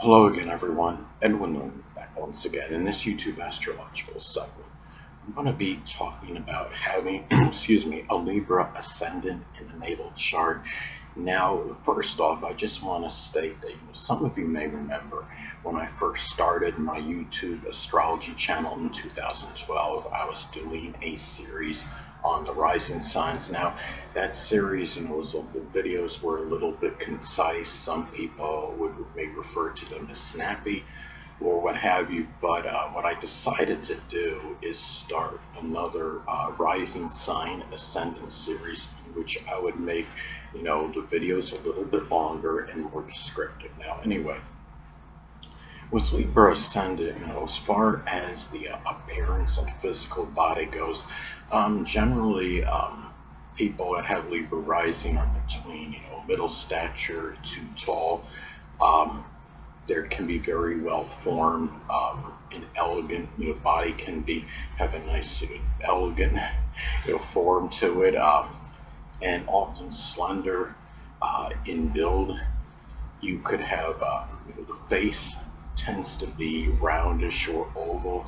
Hello again, everyone. Edwin Learnard back once again in this YouTube astrological segment. I'm going to be talking about having, excuse me, a Libra Ascendant in a natal chart. Now, first off, I just want to state that some of you may remember when I first started my YouTube astrology channel in 2012, I was doing a series on the rising signs. Now, that series, the videos were a little bit concise. Some people may refer to them as snappy or what have you. But what I decided to do is start another rising sign ascendant series in which I would make, the videos a little bit longer and more descriptive. Now, anyway, with Libra Ascendant, as far as the appearance and physical body goes, generally, people that have Libra rising are between, middle stature to tall. Um, there can be very well formed and elegant. Body can be have a nice, elegant, form to it, and often slender in build. You could have the face tends to be roundish or oval.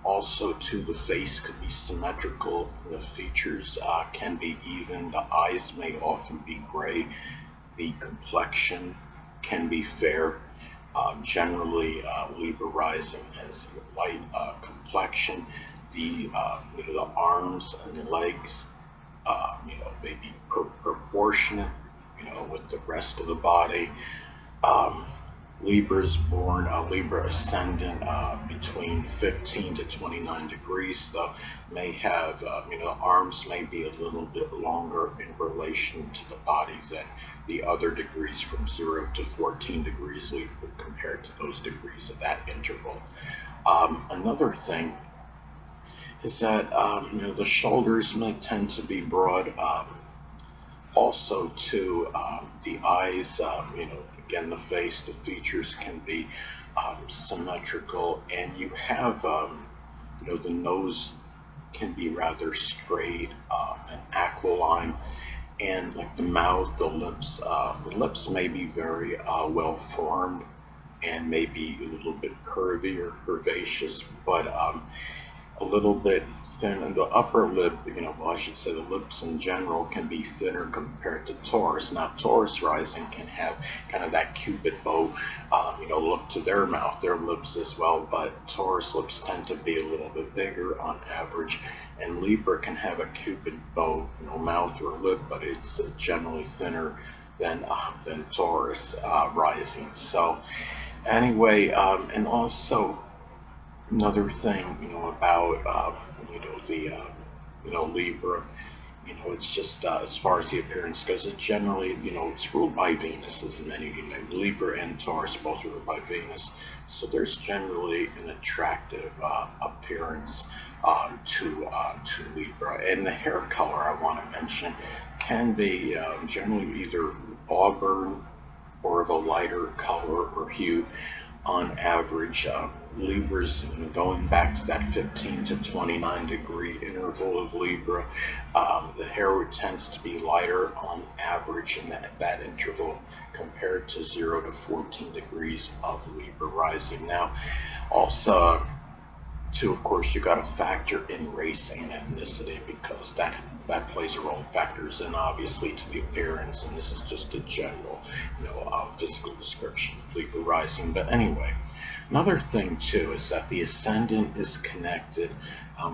Also, too, the face could be symmetrical. The features can be even. The eyes may often be gray. The complexion can be fair. Generally, Libra rising has a light complexion. The arms and the legs, may be proportionate, with the rest of the body. Um, Libra's born, Libra ascendant, between 15 to 29 degrees, though may have, arms may be a little bit longer in relation to the body than the other degrees from 0 to 14 degrees Libra compared to those degrees of that interval. Another thing is that, the shoulders may tend to be broad. Also, too, the eyes, again, the face, the features can be symmetrical, and you have, the nose can be rather straight and aquiline, and like the mouth, the lips may be very well formed and maybe a little bit curvy or curvaceous, but a little bit thin, and the upper lip, I should say the lips in general can be thinner compared to Taurus. Now, Taurus rising can have kind of that Cupid bow, look to their mouth, their lips as well, but Taurus lips tend to be a little bit bigger on average, and Libra can have a Cupid bow, mouth or lip, but it's generally thinner than Taurus rising. So, anyway, and also another thing, about the Libra, it's just as far as the appearance goes, it generally, it's ruled by Venus, as many of you know. Libra and Taurus both ruled by Venus, so there's generally an attractive appearance to Libra. And the hair color I want to mention can be generally either auburn or of a lighter color or hue on average. Libras, going back to that 15 to 29 degree interval of Libra, the hair tends to be lighter on average in that interval compared to 0 to 14 degrees of Libra rising. Now, also, too, of course, you got to factor in race and ethnicity, because that plays a role and factors in obviously to the appearance, and this is just a general, physical description of Libra rising. But anyway, another thing too is that the ascendant is connected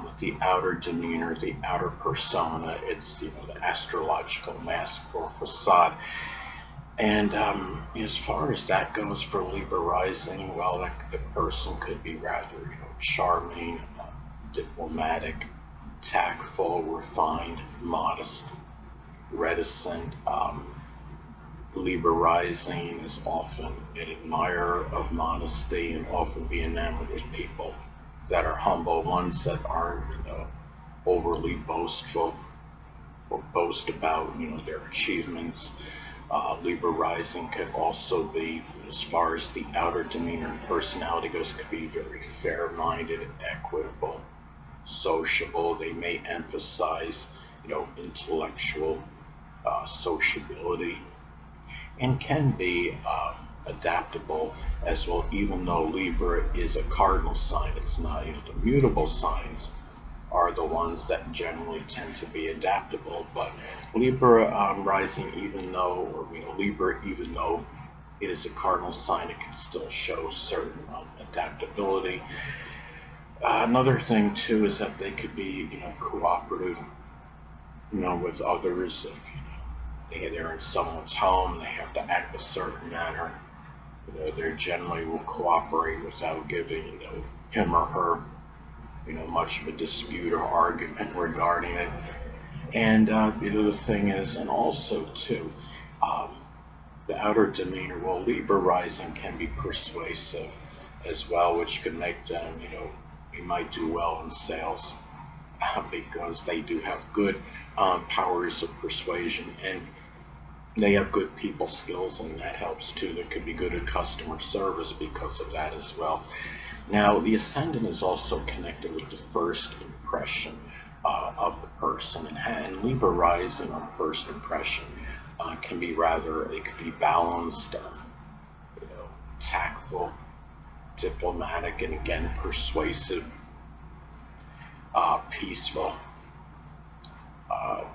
with the outer demeanor, the outer persona. It's the astrological mask or facade. And as far as that goes for Libra rising, well, the person could be rather, charming, diplomatic, tactful, refined, modest, reticent. Libra rising is often an admirer of modesty and often be enamored with people that are humble, ones that aren't, overly boastful or boast about, their achievements. Libra rising could also be, as far as the outer demeanor and personality goes, could be very fair-minded, equitable, sociable. They may emphasize, intellectual sociability, and can be adaptable as well, even though Libra is a cardinal sign. It's not, the mutable signs are the ones that generally tend to be adaptable. But Libra rising, even though, or Libra, even though it is a cardinal sign, it can still show certain adaptability. Another thing too is that they could be, cooperative, with others. If they're in someone's home, they have to act a certain manner. They generally will cooperate without giving, him or her, much of a dispute or argument regarding it. And the thing is, and also too, um, the outer demeanor. Well, Libra rising can be persuasive as well, which could make them, you might do well in sales because they do have good powers of persuasion, and they have good people skills, and that helps too. They could be good at customer service because of that as well. Now, the ascendant is also connected with the first impression of the person, and Libra rising on first impression can be it could be balanced, tactful, diplomatic, and again, persuasive, peaceful.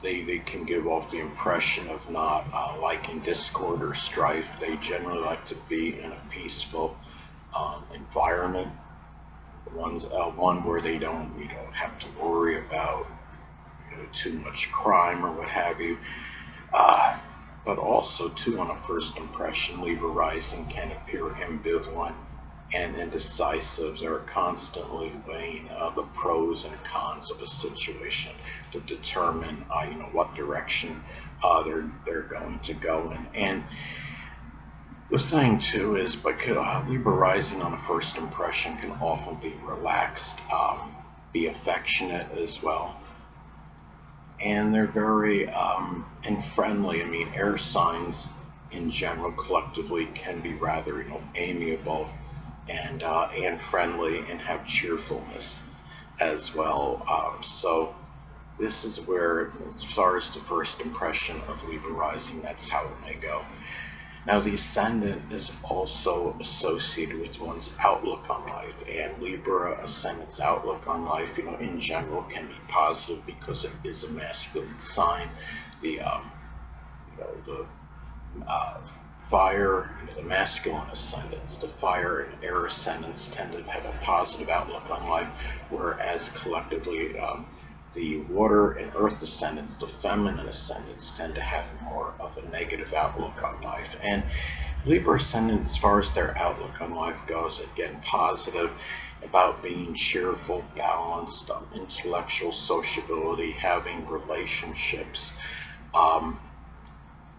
They can give off the impression of not liking discord or strife. They generally like to be in a peaceful environment, one where they don't have to worry about too much crime or what have you. But also too, on a first impression, Libra rising can appear ambivalent and indecisive. They're constantly weighing the pros and cons of a situation to determine what direction they're going to go in. And the thing too is, Libra rising on a first impression can often be relaxed, be affectionate as well, and they're very and friendly. I mean, air signs in general collectively can be rather amiable and friendly and have cheerfulness as well. So this is where, as far as the first impression of Libra rising, that's how it may go. Now, the ascendant is also associated with one's outlook on life, and Libra ascendant's outlook on life, in general, can be positive because it is a masculine sign. The the fire, the masculine ascendants, the fire and air ascendants tend to have a positive outlook on life, whereas collectively the water and earth ascendants, the feminine ascendants, tend to have more of a negative outlook on life. And Libra ascendant, as far as their outlook on life goes, again, positive, about being cheerful, balanced, intellectual sociability, having relationships,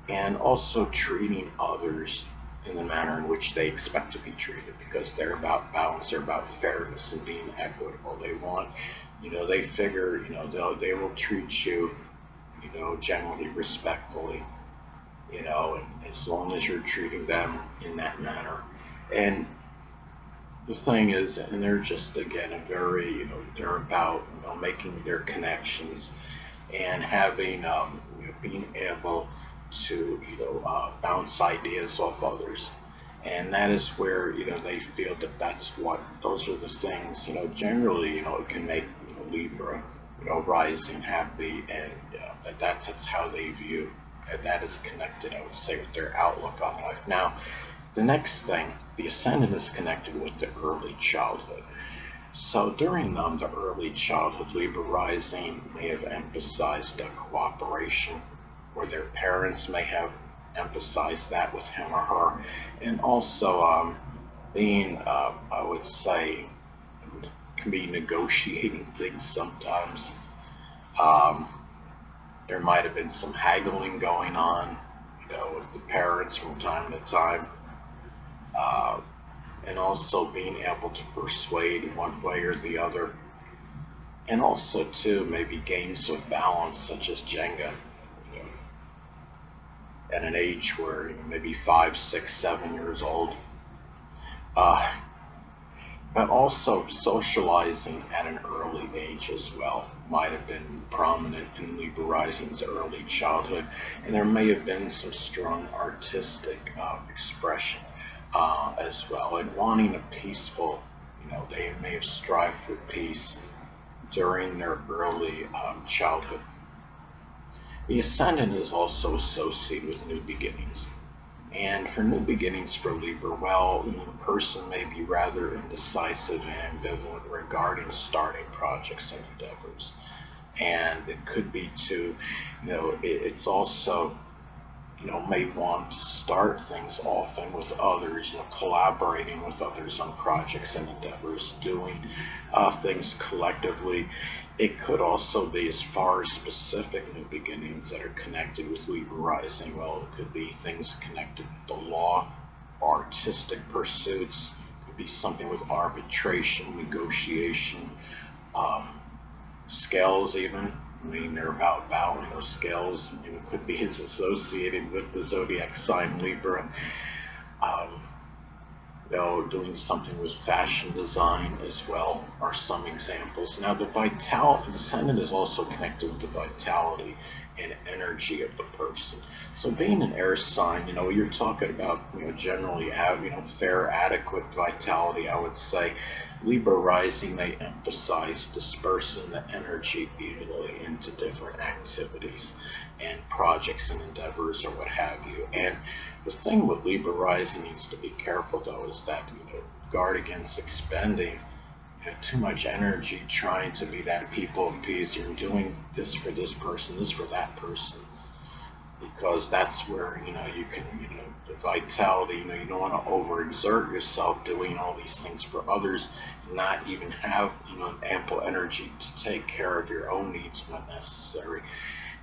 and also treating others in the manner in which they expect to be treated, because they're about balance, they're about fairness and being equitable. They want, they figure, they will treat you, generally respectfully, and as long as you're treating them in that manner. And the thing is, and they're just, again, a very, they're about, making their connections and having, being able to, bounce ideas off others. And that is where, they feel that those are the things, generally, it can make, Libra, rising happy, and that's how they view, and that is connected, I would say, with their outlook on life. Now, the next thing, the ascendant is connected with the early childhood. So during the early childhood, Libra rising may have emphasized cooperation, or their parents may have emphasized that with him or her, and also being, I would say, can be negotiating things sometimes. There might have been some haggling going on, with the parents from time to time, and also being able to persuade one way or the other, and also too maybe games of balance such as Jenga, at an age where maybe 5, 6, 7 years old. But also socializing at an early age as well might have been prominent in Libra rising's early childhood, and there may have been some strong artistic expression as well, and wanting a peaceful, they may have strived for peace during their early childhood. The ascendant is also associated with new beginnings. And for new beginnings for Libra, well, the person may be rather indecisive and ambivalent regarding starting projects and endeavors. And it could be too, it's also, may want to start things often with others, collaborating with others on projects and endeavors, doing things collectively. It could also be as far as specific new beginnings that are connected with Libra rising. Well, it could be things connected with the law, artistic pursuits, it could be something with arbitration, negotiation, um, scales even. I mean, they're about balancing those scales. It could be associated with the zodiac sign Libra. Um, Doing something with fashion design as well are some examples. Now, the ascendant is also connected with the vitality and energy of the person. So, being an air sign, you're talking about, generally have, fair, adequate vitality. I would say Libra rising may emphasize dispersing the energy evenly into different activities and projects and endeavors or what have you. And the thing with Libra rising needs to be careful though is that guard against expending too much energy trying to be that people pleaser and doing this for this person, this for that person, because that's where you can the vitality, you don't want to overexert yourself doing all these things for others and not even have ample energy to take care of your own needs when necessary.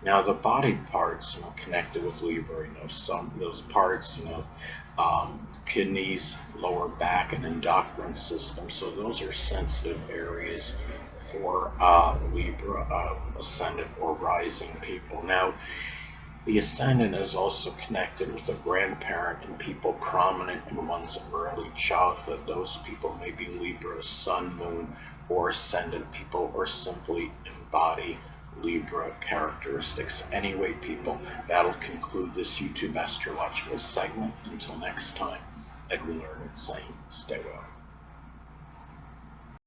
Now the body parts, connected with Libra, some of those parts, kidneys, lower back, and endocrine system. So those are sensitive areas for Libra ascendant or rising people. Now the ascendant is also connected with a grandparent and people prominent in one's early childhood. Those people may be Libra, Sun, Moon, or ascendant people, or simply embody Libra characteristics. Anyway, people, that'll conclude this YouTube astrological segment. Until next time, Edwin Learnard saying, stay well.